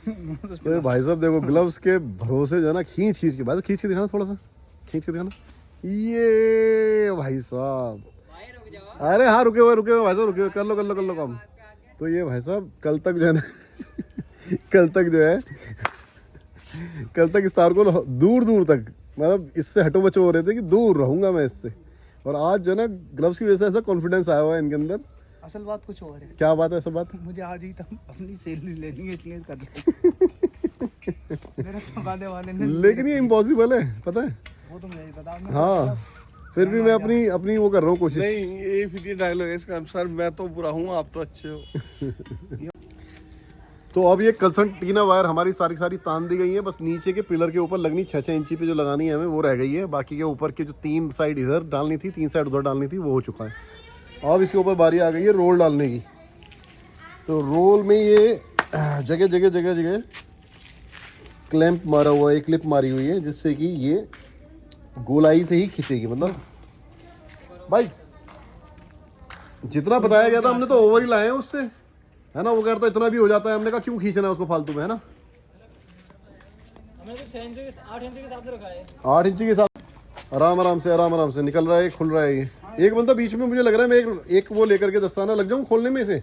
तो भाई साहब देखो ग्लव्स के भरोसे जो है ना खींच के भाई खींच के दिखाना, थोड़ा सा खींच के दिखाना। ये भाई साहब, अरे हाँ रुके हुए भाई साहब, रुके हुए, कर लो काम। तो ये भाई साहब कल तक जो है ना कल तक इस तार को दूर तक मतलब इससे हटो बचो हो रहे थे कि दूर रहूंगा मैं इससे, और आज जो है ना ग्लव्स की वजह से ऐसा कॉन्फिडेंस आया हुआ है इनके अंदर। असल बात कुछ और है। क्या बात है असल बात? मुझे आज ही तक अपनी सैलरी लेनी है इसलिए कर मेरे चौंकाने वाले ने। लेकिन ये इम्पॉसिबल है, पता है? वो तो मुझे ही पता। हाँ फिर भी मैं अपनी वो कर रहा हूँ कोशिश। नहीं ये फिर डायलॉग है इसका, सर मैं तो बुरा हूँ आप तो अच्छे हो। तो अब ये कंसर्टीना वायर हमारी सारी तान दी गई है, बस नीचे के पिलर के ऊपर लगनी 6 इंची पे जो लगानी है हमें वो रह गई है। बाकी के ऊपर के जो 3 साइड इधर डालनी थी, 3 साइड उधर डालनी थी, वो हो चुका है। अब इसके ऊपर बारी आ गई है रोल डालने की। तो रोल में ये जगह क्लैंप मारा हुआ है, क्लिप मारी हुई है, जिससे कि ये गोलाई से ही खींचेगी। मतलब भाई जितना बताया गया था हमने तो ओवर ही लाए हैं उससे, है ना? वो कहता इतना भी हो जाता है, हमने कहा क्यों खींचना है उसको फालतू में, है ना? हमने तो 6 इंच 8 इंच के हिसाब से रखा है। 8 इंची के साथ आराम से निकल रहा है, खुल रहा है। ये एक बंदा बीच में मुझे लग रहा है मैं एक वो लेकर के दस्ताना लग जाऊं खोलने में इसे।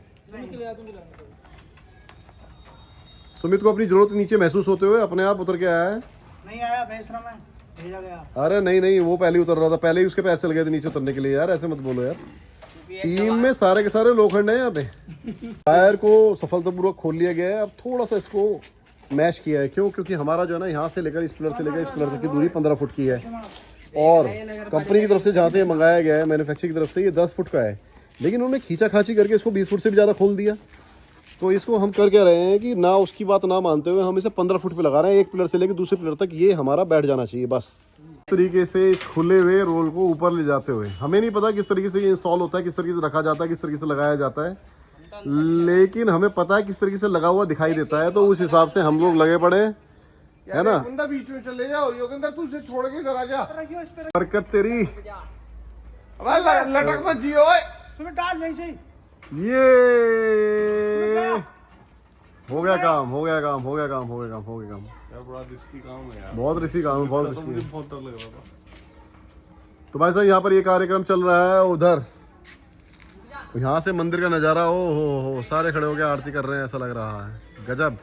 सुमित को अपनी जरूरत नीचे महसूस होते हुए अपने आप उतर के आया है। नहीं आया बेसरा में भेजा गया। अरे नहीं वो पहले ही उतर रहा था, पहले ही उसके पैर चल गए थे नीचे उतरने के लिए। यार ऐसे मत बोलो यार, टीम में सारे के सारे लोखंड है यहाँ पे। टायर को सफलतापूर्वक खोल लिया गया है। अब थोड़ा सा इसको मैश किया है, क्योंकि हमारा जो है ना यहाँ से लेकर इस पिलर से लेकर इस पिलर तक की दूरी 15 फुट की है, और कंपनी की तरफ से जहाँ से ये मंगाया गया है मैन्युफैक्चरिंग की तरफ से ये 10 फुट का है। लेकिन उन्होंने खींचा खाची करके इसको 20 फुट से भी ज़्यादा खोल दिया। तो इसको हम कर क्या रहे हैं कि ना उसकी बात ना मानते हुए हम इसे 15 फुट पे लगा रहे हैं। एक पिलर से लेकर दूसरे पिलर तक ये हमारा बैठ जाना चाहिए बस। इस तरीके से इस खुले हुए रोल को ऊपर ले जाते हुए, हमें नहीं पता किस तरीके से ये इंस्टॉल होता है, किस तरीके से रखा जाता है, किस तरीके से लगाया जाता है, लेकिन हमें पता है किस तरीके से लगा हुआ दिखाई देता है। तो उस हिसाब से हम लोग लगे पड़े, है ना? बंदा बीच में चले जाओ, योगेंद्र तू इसे छोड़ के इधर आ जा। बरकत तेरी। लटक मत जियो। सुमित डाल नहीं सही। ये हो गया काम। यार बड़ा रिस्की काम है यार, बहुत रिस्की काम है, बहुत रिस्की। मुझे बहुत डर लग रहा था। तो भाई साहब यहाँ पर ये कार्यक्रम चल रहा है उधर, यहाँ से मंदिर का नज़ारा, ओ हो सारे खड़े होकर आरती कर रहे हैं, ऐसा लग रहा है। गजब।